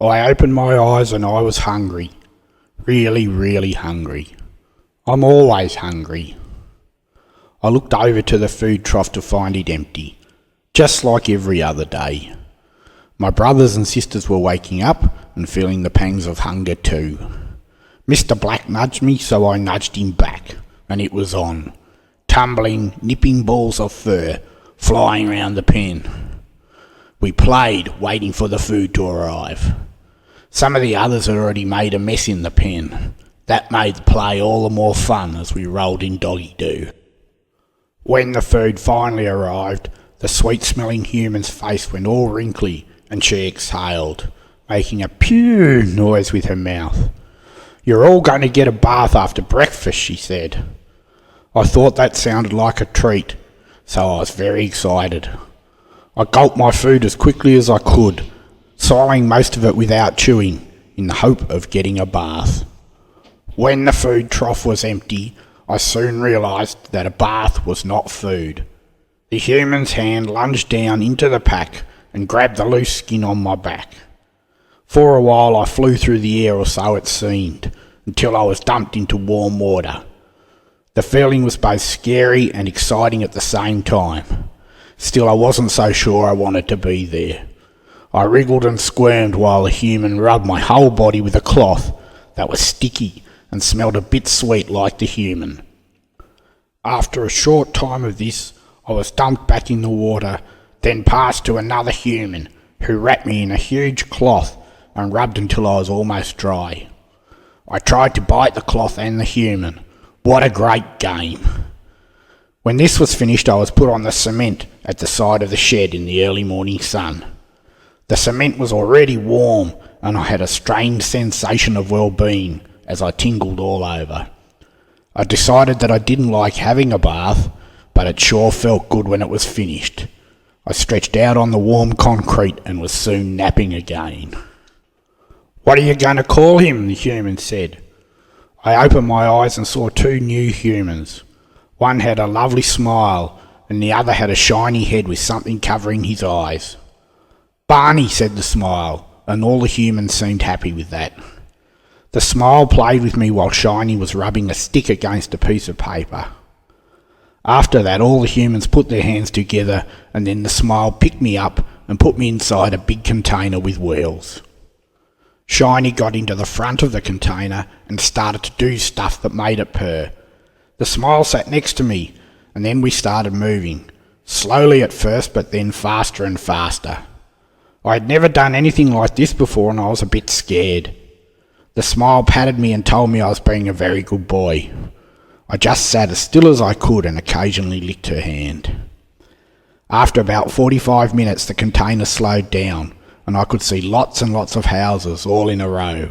I opened my eyes and I was hungry. Really, really hungry. I'm always hungry. I looked over to the food trough to find it empty, just like every other day. My brothers and sisters were waking up and feeling the pangs of hunger too. Mr. Black nudged me, so I nudged him back, and it was on. Tumbling, nipping balls of fur, flying round the pen. We played, waiting for the food to arrive. Some of the others had already made a mess in the pen. That made the play all the more fun as we rolled in doggy-doo. When the food finally arrived, the sweet-smelling human's face went all wrinkly and she exhaled, making a pew noise with her mouth. "You're all going to get a bath after breakfast," she said. I thought that sounded like a treat, so I was very excited. I gulped my food as quickly as I could, swallowing most of it without chewing, in the hope of getting a bath. When the food trough was empty, I soon realised that a bath was not food. The human's hand lunged down into the pack and grabbed the loose skin on my back. For a while I flew through the air, or so it seemed, until I was dumped into warm water. The feeling was both scary and exciting at the same time. Still, I wasn't so sure I wanted to be there. I wriggled and squirmed while the human rubbed my whole body with a cloth that was sticky and smelled a bit sweet like the human. After a short time of this, I was dumped back in the water, then passed to another human who wrapped me in a huge cloth and rubbed until I was almost dry. I tried to bite the cloth and the human. What a great game! When this was finished, I was put on the cement at the side of the shed in the early morning sun. The cement was already warm, and I had a strange sensation of well-being as I tingled all over. I decided that I didn't like having a bath, but it sure felt good when it was finished. I stretched out on the warm concrete and was soon napping again. "What are you going to call him?" the human said. I opened my eyes and saw two new humans. One had a lovely smile, and the other had a shiny head with something covering his eyes. "Barney," said the smile, and all the humans seemed happy with that. The smile played with me while Shiny was rubbing a stick against a piece of paper. After that, all the humans put their hands together, and then the smile picked me up and put me inside a big container with wheels. Shiny got into the front of the container and started to do stuff that made it purr. The smile sat next to me, and then we started moving, slowly at first, but then faster and faster. I had never done anything like this before, and I was a bit scared. The smile patted me and told me I was being a very good boy. I just sat as still as I could and occasionally licked her hand. After about 45 minutes, the container slowed down, and I could see lots and lots of houses all in a row.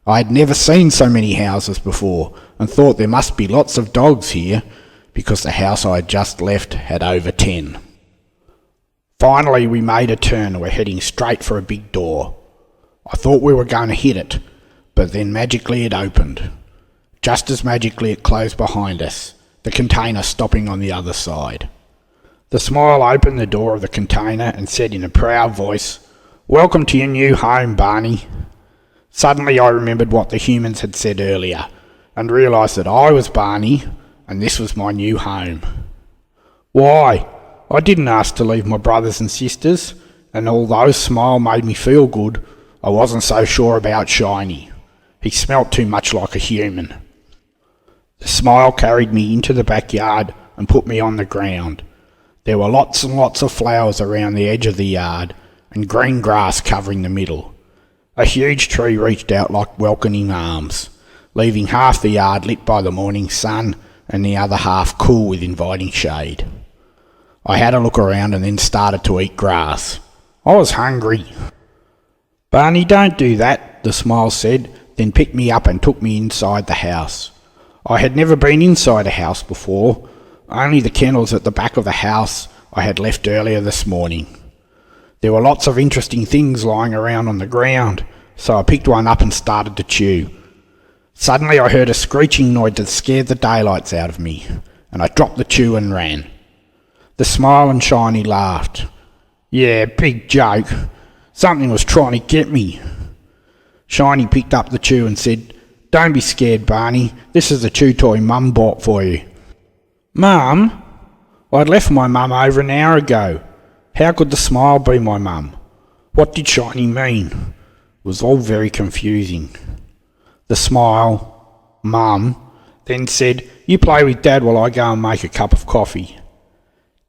I had never seen so many houses before, and thought there must be lots of dogs here, because the house I had just left had over 10. Finally, we made a turn and were heading straight for a big door. I thought we were going to hit it, but then magically it opened. Just as magically it closed behind us, the container stopping on the other side. The smile opened the door of the container and said in a proud voice, "Welcome to your new home, Barney." Suddenly I remembered what the humans had said earlier, and realised that I was Barney, and this was my new home. Why? I didn't ask to leave my brothers and sisters, and although Smile made me feel good, I wasn't so sure about Shiny. He smelt too much like a human. The Smile carried me into the backyard and put me on the ground. There were lots and lots of flowers around the edge of the yard, and green grass covering the middle. A huge tree reached out like welcoming arms, leaving half the yard lit by the morning sun and the other half cool with inviting shade. I had a look around and then started to eat grass. I was hungry. "Barney, don't do that," the Smile said, then picked me up and took me inside the house. I had never been inside a house before, only the kennels at the back of the house I had left earlier this morning. There were lots of interesting things lying around on the ground, so I picked one up and started to chew. Suddenly I heard a screeching noise that scared the daylights out of me, and I dropped the chew and ran. The Smile and Shiny laughed. "Yeah, big joke. Something was trying to get me. Shiny picked up the chew and said, "Don't be scared, Barney. This is the chew toy Mum bought for you." Mum? I'd left my mum over an hour ago. How could the smile be my mum? What did Shiny mean? It was all very confusing. The smile, Mum, then said, "You play with Dad while I go and make a cup of coffee."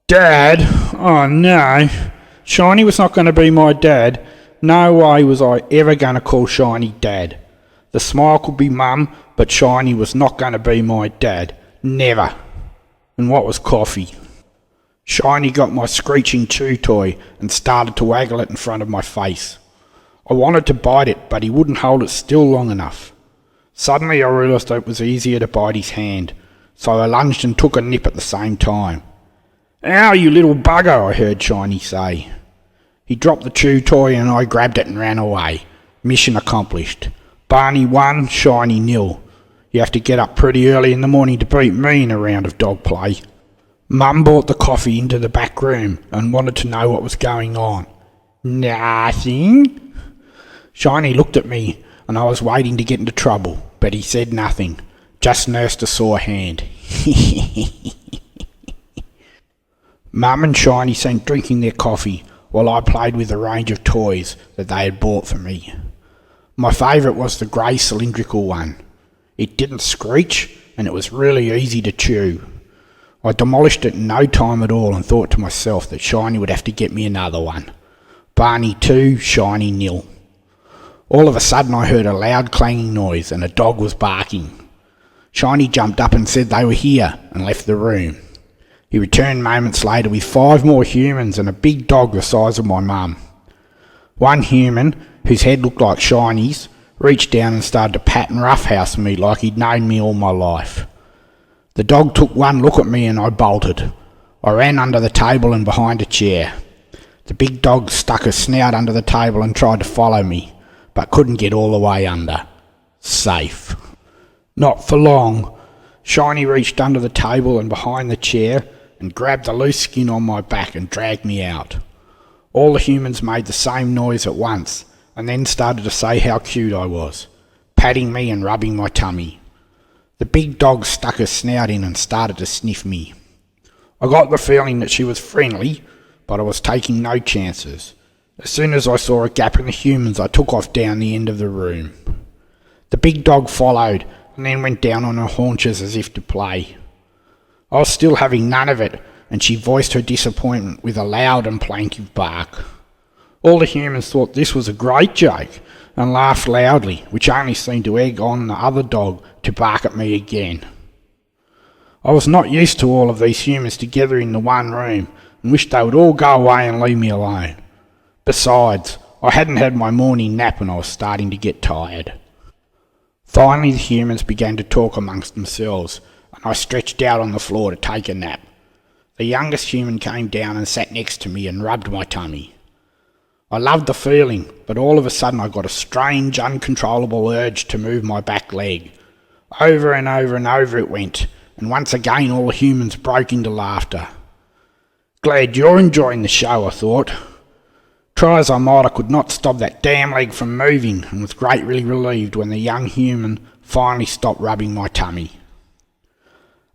Dad? Oh no. Shiny was not going to be my dad. No way was I ever going to call Shiny Dad. The smile could be Mum, but Shiny was not going to be my dad. Never. And what was coffee? Shiny got my screeching chew toy and started to waggle it in front of my face. I wanted to bite it, but he wouldn't hold it still long enough. Suddenly I realised it was easier to bite his hand, so I lunged and took a nip at the same time. "Ow, you little bugger," I heard Shiny say. He dropped the chew toy and I grabbed it and ran away. Mission accomplished. Barney 1, Shiny 0. You have to get up pretty early in the morning to beat me in a round of dog play. Mum brought the coffee into the back room and wanted to know what was going on. "Nothing." Shiny looked at me and I was waiting to get into trouble, but he said nothing, just nursed a sore hand. Mum and Shiny sat drinking their coffee while I played with a range of toys that they had bought for me. My favourite was the grey cylindrical one. It didn't screech and it was really easy to chew. I demolished it in no time at all and thought to myself that Shiny would have to get me another one. Barney 2, Shiny 0. All of a sudden I heard a loud clanging noise and a dog was barking. Shiny jumped up and said they were here and left the room. He returned moments later with 5 more humans and a big dog the size of my mum. One human, whose head looked like Shiny's, reached down and started to pat and roughhouse me like he'd known me all my life. The dog took one look at me and I bolted. I ran under the table and behind a chair. The big dog stuck his snout under the table and tried to follow me, but couldn't get all the way under. Safe. Not for long. Shiny reached under the table and behind the chair and grabbed the loose skin on my back and dragged me out. All the humans made the same noise at once and then started to say how cute I was, patting me and rubbing my tummy. The big dog stuck her snout in and started to sniff me. I got the feeling that she was friendly, but I was taking no chances. As soon as I saw a gap in the humans, I took off down the end of the room. The big dog followed and then went down on her haunches as if to play. I was still having none of it, and she voiced her disappointment with a loud and plaintive bark. All the humans thought this was a great joke and laughed loudly, which only seemed to egg on the other dog to bark at me again. I was not used to all of these humans together in the one room and wished they would all go away and leave me alone. Besides, I hadn't had my morning nap and I was starting to get tired. Finally the humans began to talk amongst themselves and I stretched out on the floor to take a nap. The youngest human came down and sat next to me and rubbed my tummy. I loved the feeling, but all of a sudden I got a strange, uncontrollable urge to move my back leg. Over and over and over it went, and once again all the humans broke into laughter. Glad you're enjoying the show, I thought. Try as I might, I could not stop that damn leg from moving, and was greatly relieved when the young human finally stopped rubbing my tummy.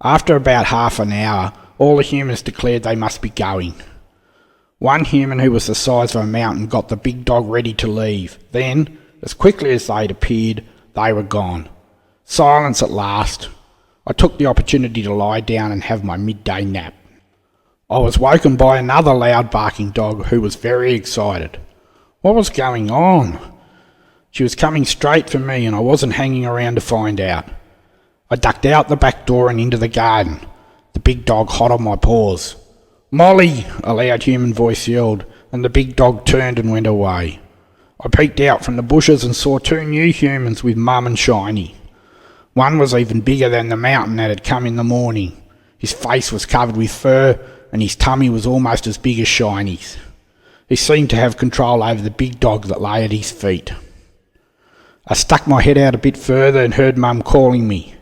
After about half an hour, all the humans declared they must be going. One human who was the size of a mountain got the big dog ready to leave. Then, as quickly as they'd appeared, they were gone. Silence at last. I took the opportunity to lie down and have my midday nap. I was woken by another loud barking dog who was very excited. What was going on? She was coming straight for me and I wasn't hanging around to find out. I ducked out the back door and into the garden, the big dog hot on my paws. "Molly!" a loud human voice yelled, and the big dog turned and went away. I peeked out from the bushes and saw 2 new humans with Mum and Shiny. One was even bigger than the mountain that had come in the morning. His face was covered with fur and his tummy was almost as big as Shiny's. He seemed to have control over the big dog that lay at his feet. I stuck my head out a bit further and heard Mum calling me.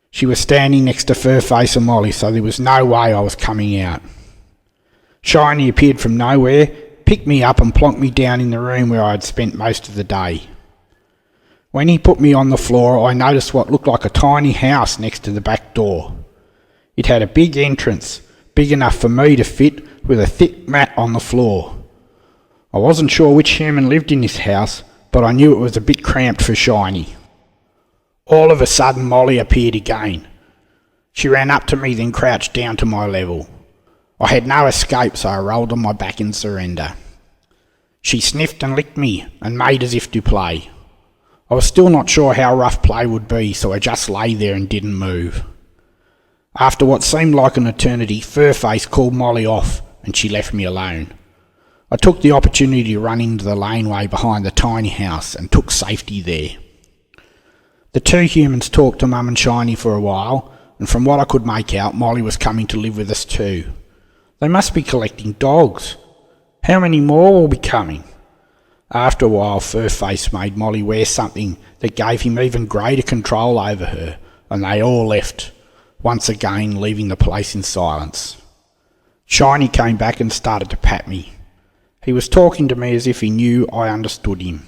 She was standing next to Furface and Molly, so there was no way I was coming out. Shiny appeared from nowhere, picked me up and plonked me down in the room where I had spent most of the day. When he put me on the floor, I noticed what looked like a tiny house next to the back door. It had a big entrance, big enough for me to fit, with a thick mat on the floor. I wasn't sure which human lived in this house, but I knew it was a bit cramped for Shiny. All of a sudden, Molly appeared again. She ran up to me, then crouched down to my level. I had no escape, so I rolled on my back in surrender. She sniffed and licked me, and made as if to play. I was still not sure how rough play would be, so I just lay there and didn't move. After what seemed like an eternity, Furface called Molly off, and she left me alone. I took the opportunity to run into the laneway behind the tiny house and took safety there. The two humans talked to Mum and Shiny for a while, and from what I could make out, Molly was coming to live with us too. They must be collecting dogs. How many more will be coming? After a while, Furface made Molly wear something that gave him even greater control over her, and they all left, once again leaving the place in silence. Shiny came back and started to pat me. He was talking to me as if he knew I understood him.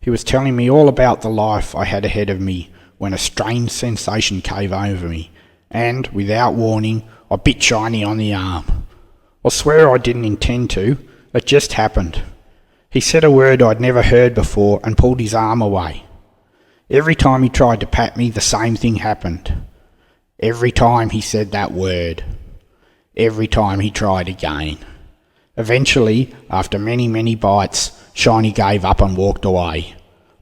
He was telling me all about the life I had ahead of me when a strange sensation came over me, and, without warning, I bit Shiny on the arm. I swear I didn't intend to, it just happened. He said a word I'd never heard before and pulled his arm away. Every time he tried to pat me, the same thing happened. Every time he said that word. Every time he tried again. Eventually, after many bites, Shiny gave up and walked away.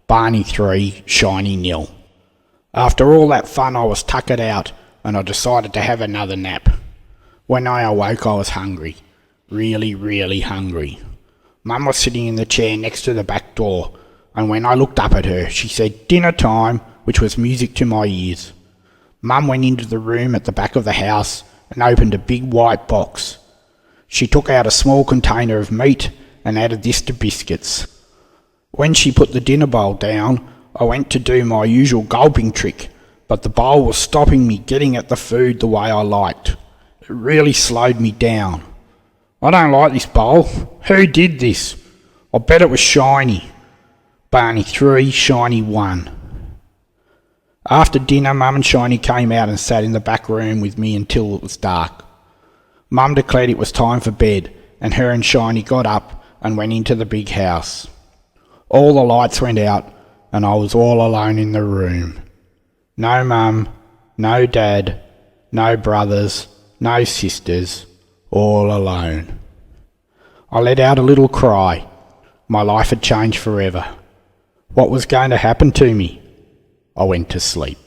Barney 3, Shiny 0. After all that fun, I was tuckered out, and I decided to have another nap. When I awoke, I was hungry. Really hungry. Mum was sitting in the chair next to the back door, and when I looked up at her, she said dinner time, which was music to my ears. Mum went into the room at the back of the house and opened a big white box. She took out a small container of meat and added this to biscuits. When she put the dinner bowl down, I went to do my usual gulping trick, but the bowl was stopping me getting at the food the way I liked. It really slowed me down. I don't like this bowl. Who did this? I bet it was Shiny. Barney 3, Shiny 1. After dinner, Mum and Shiny came out and sat in the back room with me until it was dark. Mum declared it was time for bed, and her and Shiny got up and went into the big house. All the lights went out, and I was all alone in the room. No Mum, no Dad, no brothers, no sisters, all alone. I let out a little cry. My life had changed forever. What was going to happen to me? I went to sleep.